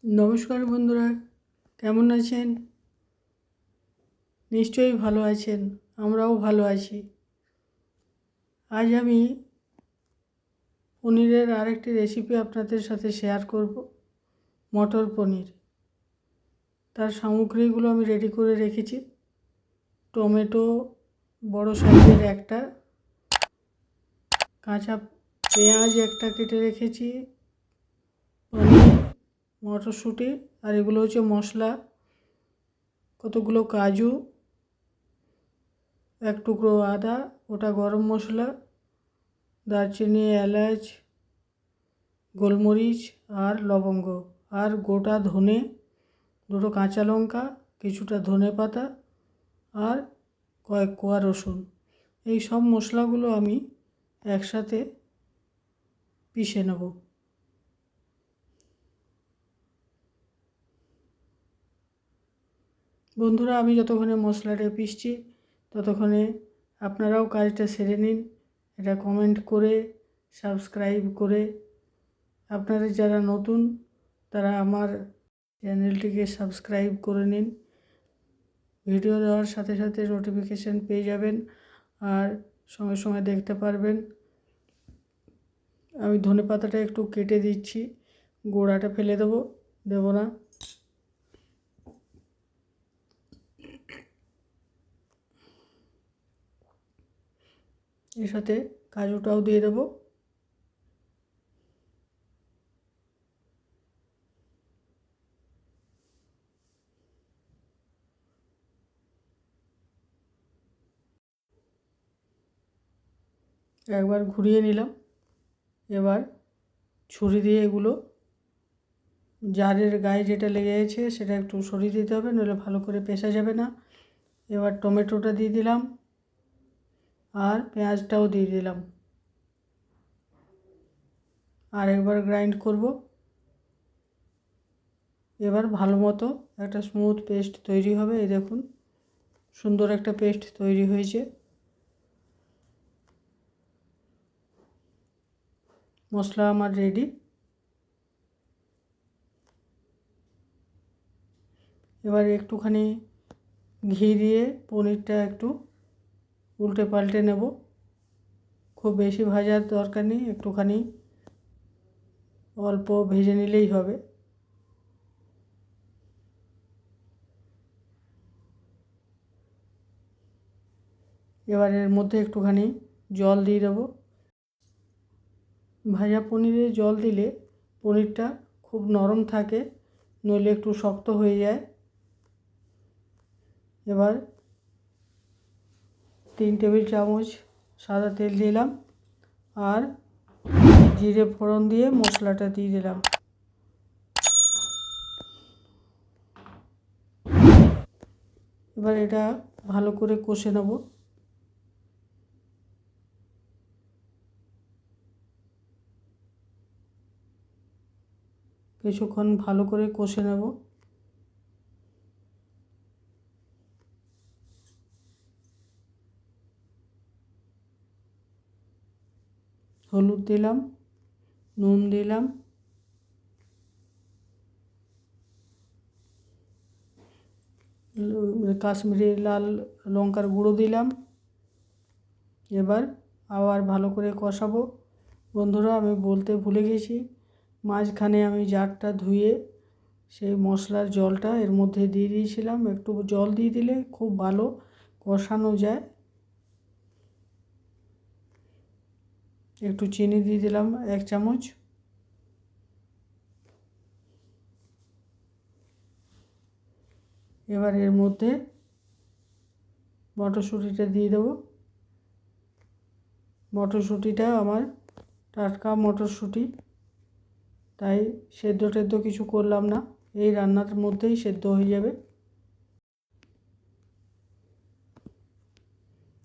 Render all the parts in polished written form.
নমস্কার বন্ধুরা, কেমন আছেন? নিশ্চয়ই ভালো আছেন, আমরাও ভালো আছি। আজ আমি পনিরের আরেকটি রেসিপি আপনাদের সাথে শেয়ার করব, মটর পনির। তার সামগ্রীগুলো আমি রেডি করে রেখেছি। টমেটো বড় সাইজের একটা, কাঁচা পেঁয়াজ একটা কেটে রেখেছি, পনির, মটরশুঁটি, আর এগুলো হচ্ছে মশলা, কতগুলো কাজু, এক টুকরো আদা, ওটা গরম মশলা, দারচিনি, এলাচ, গোলমরিচ আর লবঙ্গ, আর গোটা ধনে, দুটো কাঁচা লঙ্কা, কিছুটা ধনে পাতা আর কয়েক কোয়া রসুন। এই সব মশলাগুলো আমি একসাথে পিষে নেব। বন্ধুরা, আমি যতক্ষণে মশলাটা পিষছি ততক্ষণে আপনারাও কাজটা সেরে নিন। এটা কমেন্ট করে, সাবস্ক্রাইব করে, আপনারা যারা নতুন তারা আমার চ্যানেলটিকে সাবস্ক্রাইব করে নিন। ভিডিও দেওয়ার সাথে সাথে নোটিফিকেশান পেয়ে যাবেন আর সঙ্গে সঙ্গে দেখতে পারবেন। আমি ধনে পাতাটা একটু কেটে দিচ্ছি, গোড়াটা ফেলে দেবো না। এর সাথে কাজুটাও দিয়ে দেবো। একবার ঘুরিয়ে নিলাম। এবার ছুরি দিয়ে এগুলো জারের গায়ে যেটা লেগে গেছে সেটা একটু সরিয়ে দিতে হবে, নইলে ভালো করে পেষা যাবে না। এবার টমেটোটা দিয়ে দিলাম আর পেঁয়াজটাও দিয়ে দিলাম, আর একবার গ্রাইন্ড করব। এবার ভালো মতো একটা স্মুথ পেস্ট তৈরি হবে। এই দেখুন, সুন্দর একটা পেস্ট তৈরি হয়েছে। মশলা আমার রেডি। এবার একটুখানি ঘি দিয়ে পনিরটা একটু উল্টে পাল্টে নেব। খুব বেশি ভাজার দরকার নেই, একটুখানি অল্প ভেজে নিলেই হবে। এবার এর মধ্যে একটুখানি জল দিয়ে দেবো। ভাজা পনিরে জল দিলে পনিরটা খুব নরম থাকে, নইলে একটু শক্ত হয়ে যায়। এবার 3 টেবিল চামচ সাদা তেল দিলাম আর জিরে ফোড়ন দিয়ে মশলাটা দিয়ে দিলাম। এবার এটা ভালো করে কষে নেব। কিছুক্ষণ ভালো করে কষে নেব। হলুদ দিলাম, নুন দিলাম, কাশ্মীরি লাল লঙ্কার গুঁড়ো দিলাম। এবার আবার ভালো করে কষাবো। বন্ধুরা, আমি বলতে ভুলে গেছি, মাঝখানে আমি জারটা ধুয়ে সেই মশলার জলটা এর মধ্যে দিয়ে দিয়েছিলাম। একটু জল দিয়ে দিলে খুব ভালো কষানো যায়। একটু চিনি দিয়ে দিলাম 1 চামচ। এবার এর মধ্যে মটরশুঁটিটা দিয়ে দেবো। মটরশুঁটিটা আমার টাটকা মটরশুঁটি, তাই সেদ্ধ টেদ্ধ কিছু করলাম না, এই রান্নার মধ্যেই সেদ্ধ হয়ে যাবে।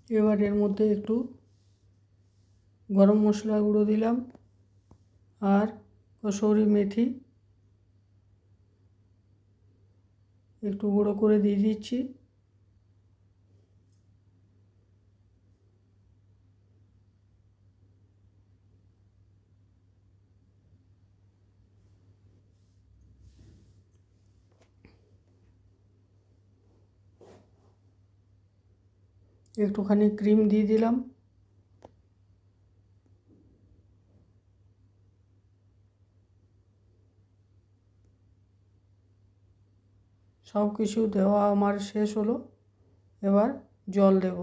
এবার এর মধ্যে একটু গরম মশলা গুঁড়ো দিলাম আর কসুরি মেথি একটু গুঁড়ো করে দিয়ে দিচ্ছি। একটুখানি ক্রিম দিয়ে দিলাম। সব কিছু দেওয়া আমার শেষ হলো, এবার জল দেব।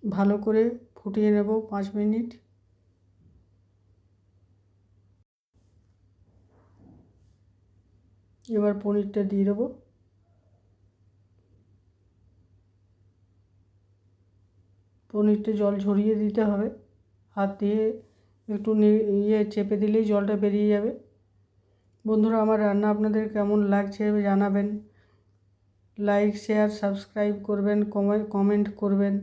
ভালো করে ফুটিয়ে নেব 5 মিনিট। এবার পনিরটা দিয়ে দেবো। পনিরটা জল ঝরিয়ে দিতে হবে, হাত দিয়ে একটু চেপে দিলেই জলটা বেরিয়ে যাবে। বন্ধুরা, আমার রান্না আপনাদের কেমন লাগছে জানাবেন। লাইক, শেয়ার, সাবস্ক্রাইব করবেন, কমেন্ট করবেন।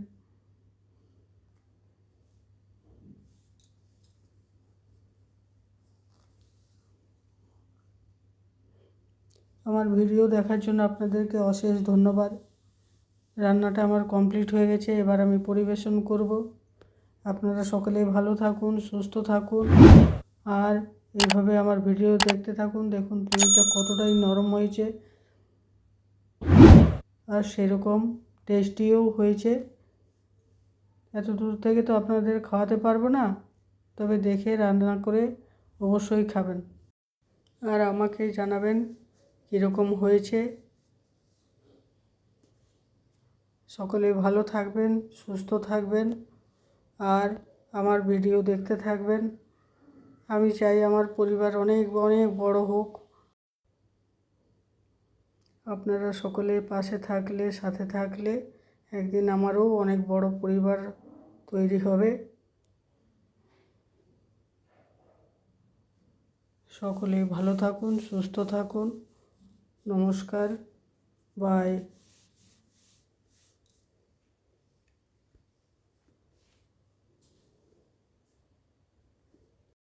আমার ভিডিও দেখার জন্য আপনাদেরকে অশেষ ধন্যবাদ। রান্নাটা আমার কমপ্লিট হয়ে গেছে, এবার আমি পরিবেশন করব। আপনারা সকলে ভালো থাকুন, সুস্থ থাকুন, আর এইভাবে আমার ভিডিও দেখতে থাকুন। দেখুন পনিরটা কতটাই নরম হয়েছে আর সেরকম টেস্টিও হয়েছে। এত দূর থেকে তো আপনাদের খাওয়াতে পারবো না, তবে দেখে রান্না করে অবশ্যই খাবেন আর আমাকে জানাবেন কীরকম হয়েছে। সকলে ভালো থাকবেন, সুস্থ থাকবেন, আর আমার ভিডিও দেখতে থাকবেন। আমি চাই আমার পরিবার অনেক অনেক বড় হোক। আপনারা সকলে পাশে থাকলে, সাথে থাকলে একদিন আমারও অনেক বড় পরিবার তৈরি হবে। সকলে ভালো থাকুন, সুস্থ থাকুন। নমস্কার, বাই।